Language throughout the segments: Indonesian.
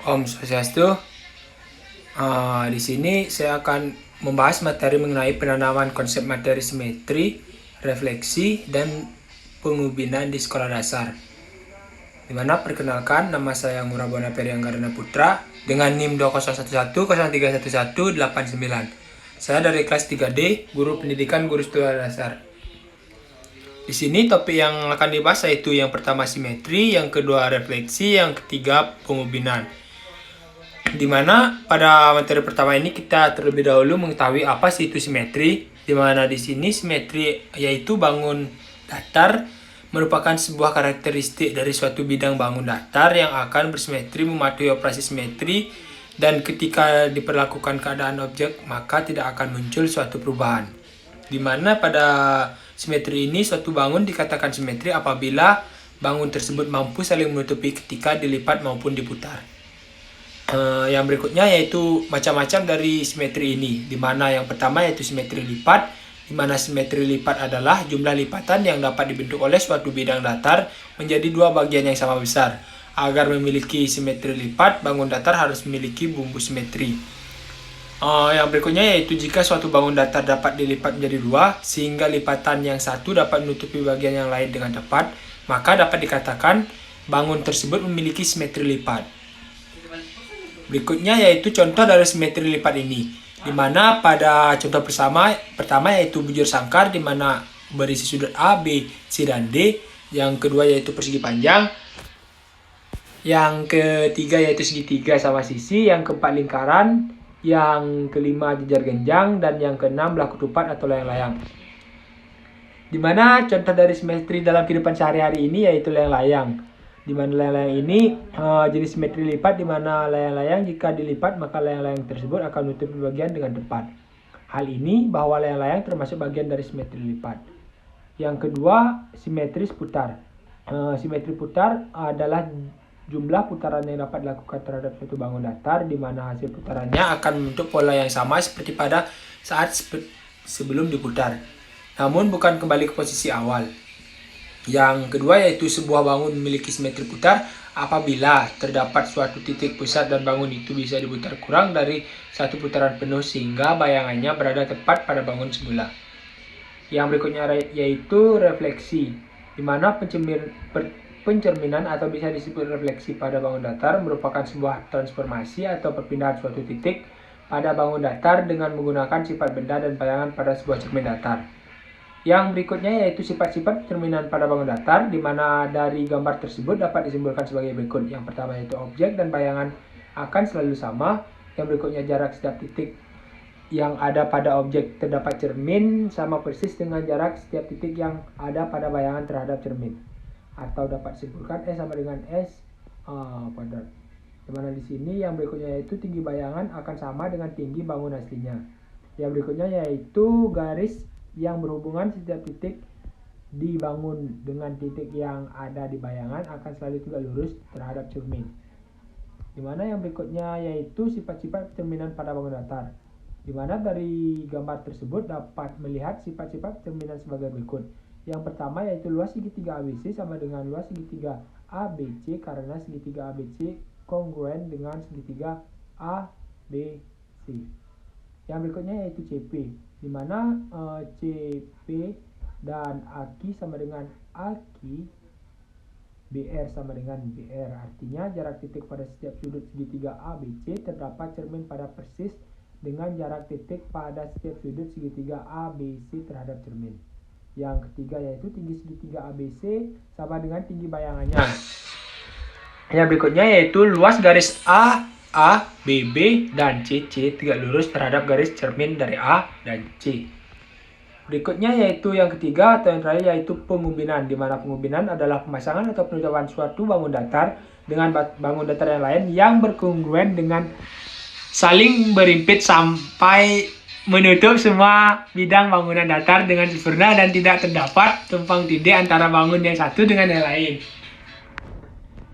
Om Swastiastu. Di sini saya akan membahas materi mengenai penanaman konsep materi simetri, refleksi, dan pengubinan di sekolah dasar. Dimana perkenalkan, nama saya Ngurah Buana Perianggardana Putra dengan NIM 2011031189. Saya dari kelas 3D, guru pendidikan guru sekolah dasar. Di sini topik yang akan dibahas yaitu yang pertama simetri, yang kedua refleksi, yang ketiga pengubinan. Dimana pada materi pertama ini kita terlebih dahulu mengetahui apa sih itu simetri. Dimana di sini simetri yaitu bangun datar merupakan sebuah karakteristik dari suatu bidang bangun datar yang akan bersimetri mematuhi operasi simetri, dan ketika diperlakukan keadaan objek maka tidak akan muncul suatu perubahan. Dimana pada simetri ini suatu bangun dikatakan simetri apabila bangun tersebut mampu saling menutupi ketika dilipat maupun diputar. Yang berikutnya yaitu macam-macam dari simetri ini, dimana yang pertama yaitu simetri lipat, dimana simetri lipat adalah jumlah lipatan yang dapat dibentuk oleh suatu bidang datar menjadi dua bagian yang sama besar. Agar memiliki simetri lipat, bangun datar harus memiliki bumbu simetri. Yang berikutnya yaitu jika suatu bangun datar dapat dilipat menjadi dua, sehingga lipatan yang satu dapat menutupi bagian yang lain dengan tepat, maka dapat dikatakan bangun tersebut memiliki simetri lipat. Berikutnya yaitu contoh dari simetri lipat ini, di mana pada contoh pertama yaitu bujur sangkar, di mana berisi sudut A, B, C, dan D. Yang kedua yaitu persegi panjang. Yang ketiga yaitu segitiga sama sisi. Yang keempat lingkaran. Yang kelima jejar genjang. Dan yang keenam belah ketupat atau layang-layang. Di mana contoh dari simetri dalam kehidupan sehari-hari ini yaitu layang-layang. Di mana layang-layang ini jenis simetri lipat, di mana layang-layang jika dilipat maka layang-layang tersebut akan menutupi bagian dengan tepat. Hal ini bahwa layang-layang termasuk bagian dari simetri lipat. Yang kedua, simetris putar. Simetri putar adalah jumlah putaran yang dapat dilakukan terhadap suatu bangun datar, di mana hasil putarannya akan membentuk pola yang sama seperti pada saat sebelum diputar, namun bukan kembali ke posisi awal. Yang kedua yaitu sebuah bangun memiliki simetri putar apabila terdapat suatu titik pusat dan bangun itu bisa diputar kurang dari satu putaran penuh sehingga bayangannya berada tepat pada bangun semula. Yang berikutnya yaitu refleksi, di mana pencerminan atau bisa disebut refleksi pada bangun datar merupakan sebuah transformasi atau perpindahan suatu titik pada bangun datar dengan menggunakan sifat benda dan bayangan pada sebuah cermin datar. Yang berikutnya yaitu sifat-sifat cerminan pada bangun datar, di mana dari gambar tersebut dapat disimpulkan sebagai berikut. Yang pertama yaitu objek dan bayangan akan selalu sama. Yang berikutnya jarak setiap titik yang ada pada objek terdapat cermin sama persis dengan jarak setiap titik yang ada pada bayangan terhadap cermin. Atau dapat disimpulkan S sama dengan S kuadrat. Di mana di sini yang berikutnya yaitu tinggi bayangan akan sama dengan tinggi bangun aslinya. Yang berikutnya yaitu garis yang berhubungan setiap titik dibangun dengan titik yang ada di bayangan akan selalu tegak lurus terhadap cermin. Dimana yang berikutnya yaitu sifat-sifat cerminan pada bangun datar, dimana dari gambar tersebut dapat melihat sifat-sifat cerminan sebagai berikut. Yang pertama yaitu luas segitiga ABC sama dengan luas segitiga ABC karena segitiga ABC kongruen dengan segitiga ABC. Yang berikutnya yaitu CP, di mana CP dan AQ sama dengan AQ, BR sama dengan BR. Artinya jarak titik pada setiap sudut segitiga ABC terdapat cermin pada persis dengan jarak titik pada setiap sudut segitiga ABC terhadap cermin. Yang ketiga yaitu tinggi segitiga ABC sama dengan tinggi bayangannya. Yang berikutnya yaitu luas garis A, B, B, dan C tegak lurus terhadap garis cermin dari A dan C. Berikutnya yaitu yang ketiga atau yang terakhir yaitu pengubinan, di mana pengubinan adalah pemasangan atau penutupan suatu bangun datar dengan bangun datar yang lain yang berkongruen dengan saling berimpit sampai menutup semua bidang bangunan datar dengan sempurna dan tidak terdapat tumpang tindih antara bangun yang satu dengan yang lain.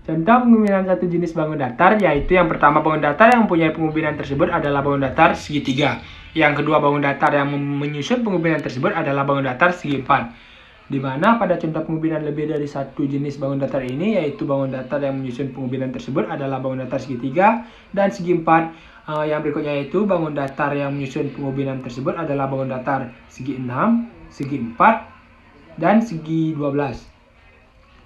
Contoh pengubinan satu jenis bangun datar yaitu yang pertama bangun datar yang mempunyai pengubinan tersebut adalah bangun datar segitiga. Yang kedua bangun datar yang menyusun pengubinan tersebut adalah bangun datar segi empat. Di mana pada contoh pengubinan lebih dari satu jenis bangun datar ini, yaitu bangun datar yang menyusun pengubinan tersebut adalah bangun datar segi 3 dan segi 4. Yang berikutnya yaitu bangun datar yang menyusun pengubinan tersebut adalah bangun datar segi 6, segi 4, dan segi 12.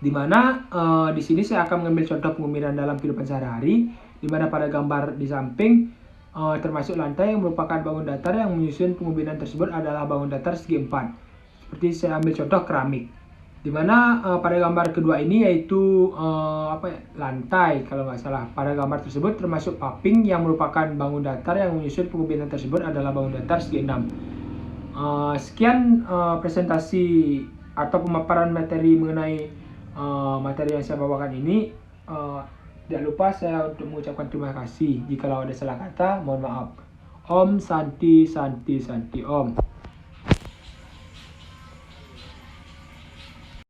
Di mana di sini saya akan mengambil contoh pengubinan dalam kehidupan sehari-hari, di mana pada gambar di samping termasuk lantai yang merupakan bangun datar yang menyusun pengubinan tersebut adalah bangun datar segi 4. Seperti saya ambil contoh keramik, di mana pada gambar kedua ini yaitu lantai kalau nggak salah. Pada gambar tersebut termasuk paping yang merupakan bangun datar yang menyusun pengubinan tersebut adalah bangun datar segi 6. Sekian presentasi atau pemaparan materi mengenai materi yang saya bawakan ini. Tidak lupa saya untuk mengucapkan terima kasih. Jikalau ada salah kata, mohon maaf. Om Santi Santi Santi Om.